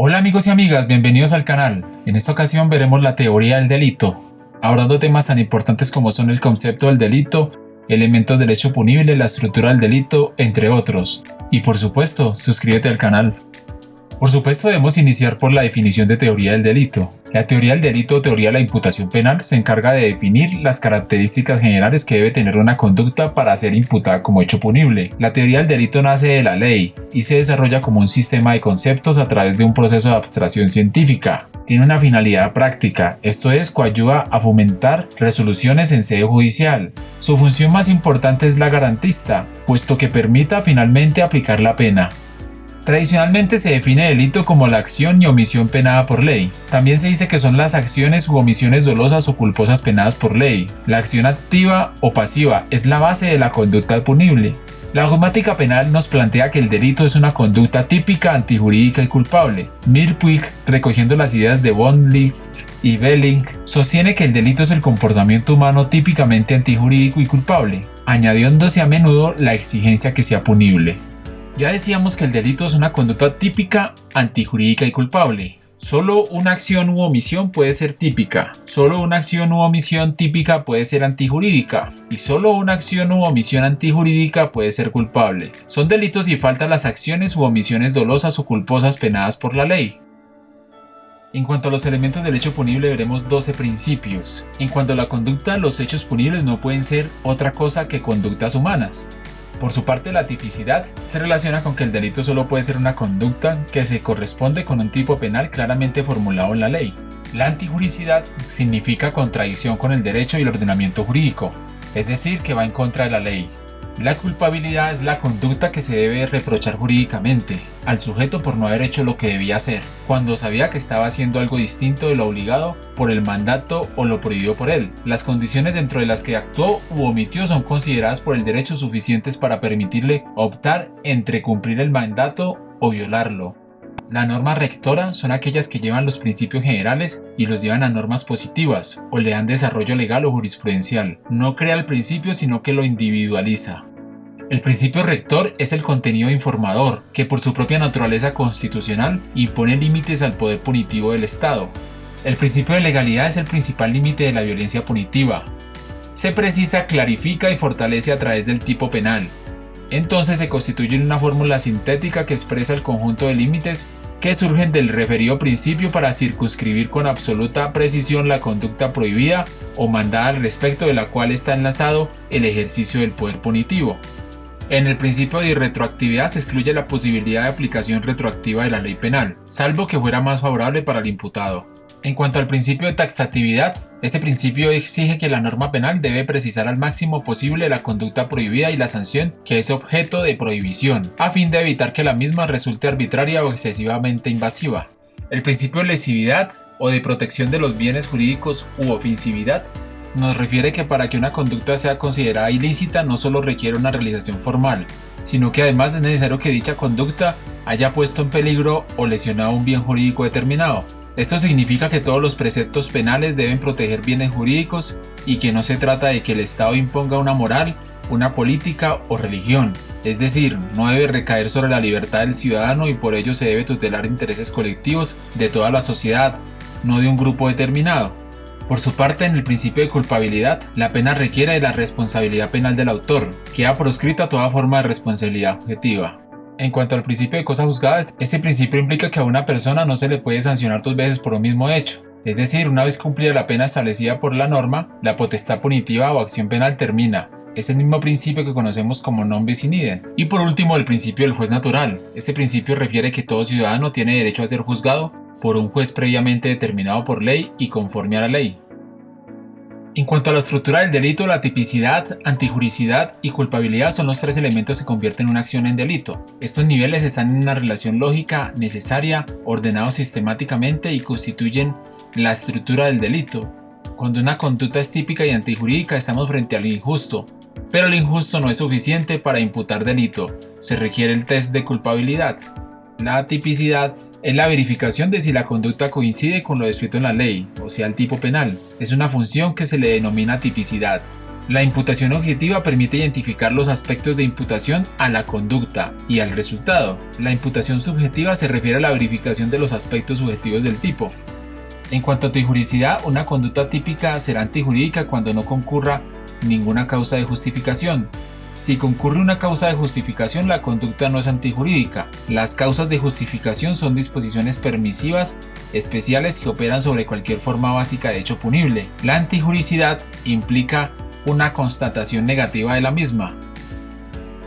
Hola amigos y amigas, bienvenidos al canal. En esta ocasión veremos la teoría del delito, abordando temas tan importantes como son el concepto del delito, elementos del hecho punible, la estructura del delito, entre otros. Y por supuesto, suscríbete al canal. Por supuesto, debemos iniciar por la definición de teoría del delito. La teoría del delito o teoría de la imputación penal se encarga de definir las características generales que debe tener una conducta para ser imputada como hecho punible. La teoría del delito nace de la ley y se desarrolla como un sistema de conceptos a través de un proceso de abstracción científica. Tiene una finalidad práctica, esto es, coadyuva a fomentar resoluciones en sede judicial. Su función más importante es la garantista, puesto que permita finalmente aplicar la pena. Tradicionalmente se define delito como la acción y omisión penada por ley. También se dice que son las acciones u omisiones dolosas o culposas penadas por ley. La acción activa o pasiva es la base de la conducta punible. La dogmática penal nos plantea que el delito es una conducta típica, antijurídica y culpable. Mierpuig, recogiendo las ideas de von List y Belling, sostiene que el delito es el comportamiento humano típicamente antijurídico y culpable, añadiéndose a menudo la exigencia que sea punible. Ya decíamos que el delito es una conducta típica, antijurídica y culpable. Solo una acción u omisión puede ser típica, solo una acción u omisión típica puede ser antijurídica, y solo una acción u omisión antijurídica puede ser culpable. Son delitos si faltan las acciones u omisiones dolosas o culposas penadas por la ley. En cuanto a los elementos del hecho punible veremos 12 principios. En cuanto a la conducta, los hechos punibles no pueden ser otra cosa que conductas humanas. Por su parte, la tipicidad se relaciona con que el delito solo puede ser una conducta que se corresponde con un tipo penal claramente formulado en la ley. La antijuricidad significa contradicción con el derecho y el ordenamiento jurídico, es decir, que va en contra de la ley. La culpabilidad es la conducta que se debe reprochar jurídicamente al sujeto por no haber hecho lo que debía hacer, cuando sabía que estaba haciendo algo distinto de lo obligado por el mandato o lo prohibido por él. Las condiciones dentro de las que actuó u omitió son consideradas por el derecho suficientes para permitirle optar entre cumplir el mandato o violarlo. La norma rectora son aquellas que llevan los principios generales y los llevan a normas positivas o le dan desarrollo legal o jurisprudencial. No crea el principio, sino que lo individualiza. El principio rector es el contenido informador, que por su propia naturaleza constitucional impone límites al poder punitivo del Estado. El principio de legalidad es el principal límite de la violencia punitiva. Se precisa, clarifica y fortalece a través del tipo penal. Entonces se constituye en una fórmula sintética que expresa el conjunto de límites que surgen del referido principio para circunscribir con absoluta precisión la conducta prohibida o mandada al respecto de la cual está enlazado el ejercicio del poder punitivo. En el principio de irretroactividad se excluye la posibilidad de aplicación retroactiva de la ley penal, salvo que fuera más favorable para el imputado. En cuanto al principio de taxatividad, este principio exige que la norma penal debe precisar al máximo posible la conducta prohibida y la sanción que es objeto de prohibición, a fin de evitar que la misma resulte arbitraria o excesivamente invasiva. El principio de lesividad o de protección de los bienes jurídicos u ofensividad nos refiere que para que una conducta sea considerada ilícita no solo requiere una realización formal, sino que además es necesario que dicha conducta haya puesto en peligro o lesionado un bien jurídico determinado. Esto significa que todos los preceptos penales deben proteger bienes jurídicos y que no se trata de que el Estado imponga una moral, una política o religión. Es decir, no debe recaer sobre la libertad del ciudadano y por ello se debe tutelar intereses colectivos de toda la sociedad, no de un grupo determinado. Por su parte, en el principio de culpabilidad, la pena requiere de la responsabilidad penal del autor, queda proscrita toda forma de responsabilidad objetiva. En cuanto al principio de cosa juzgada, este principio implica que a una persona no se le puede sancionar dos veces por un mismo hecho. Es decir, una vez cumplida la pena establecida por la norma, la potestad punitiva o acción penal termina. Es el mismo principio que conocemos como non bis in idem. Y por último, el principio del juez natural. Este principio refiere que todo ciudadano tiene derecho a ser juzgado por un juez previamente determinado por ley y conforme a la ley. En cuanto a la estructura del delito, la tipicidad, antijuricidad y culpabilidad son los tres elementos que convierten una acción en delito. Estos niveles están en una relación lógica necesaria, ordenados sistemáticamente y constituyen la estructura del delito. Cuando una conducta es típica y antijurídica, estamos frente al injusto, pero el injusto no es suficiente para imputar delito, se requiere el test de culpabilidad. La tipicidad es la verificación de si la conducta coincide con lo descrito en la ley, o sea el tipo penal. Es una función que se le denomina tipicidad. La imputación objetiva permite identificar los aspectos de imputación a la conducta y al resultado. La imputación subjetiva se refiere a la verificación de los aspectos subjetivos del tipo. En cuanto a antijuridicidad, una conducta típica será antijurídica cuando no concurra ninguna causa de justificación. Si concurre una causa de justificación, la conducta no es antijurídica. Las causas de justificación son disposiciones permisivas especiales que operan sobre cualquier forma básica de hecho punible. La antijuridicidad implica una constatación negativa de la misma.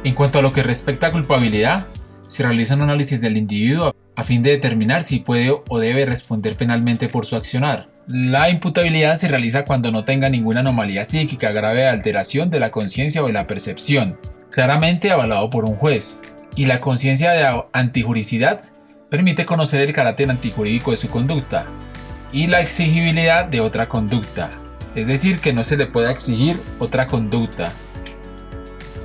En cuanto a lo que respecta a culpabilidad, se realiza un análisis del individuo a fin de determinar si puede o debe responder penalmente por su accionar. La imputabilidad se realiza cuando no tenga ninguna anomalía psíquica grave de alteración de la conciencia o de la percepción, claramente avalado por un juez. Y la conciencia de antijuridicidad permite conocer el carácter antijurídico de su conducta y la exigibilidad de otra conducta, es decir, que no se le pueda exigir otra conducta.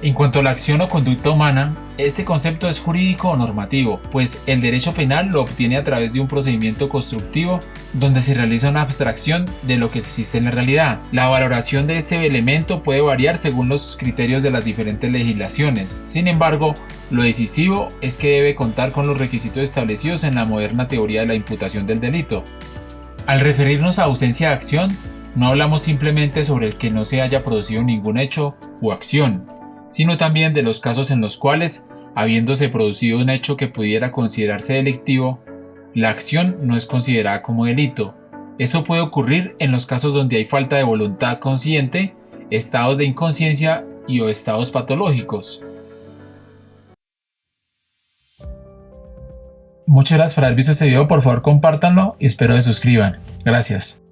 En cuanto a la acción o conducta humana, este concepto es jurídico o normativo, pues el derecho penal lo obtiene a través de un procedimiento constructivo donde se realiza una abstracción de lo que existe en la realidad. La valoración de este elemento puede variar según los criterios de las diferentes legislaciones. Sin embargo, lo decisivo es que debe contar con los requisitos establecidos en la moderna teoría de la imputación del delito. Al referirnos a ausencia de acción, no hablamos simplemente sobre el que no se haya producido ningún hecho o acción, sino también de los casos en los cuales, habiéndose producido un hecho que pudiera considerarse delictivo, la acción no es considerada como delito. Eso puede ocurrir en los casos donde hay falta de voluntad consciente, estados de inconsciencia y o estados patológicos. Muchas gracias por haber visto este video, por favor compártanlo y espero que se suscriban. Gracias.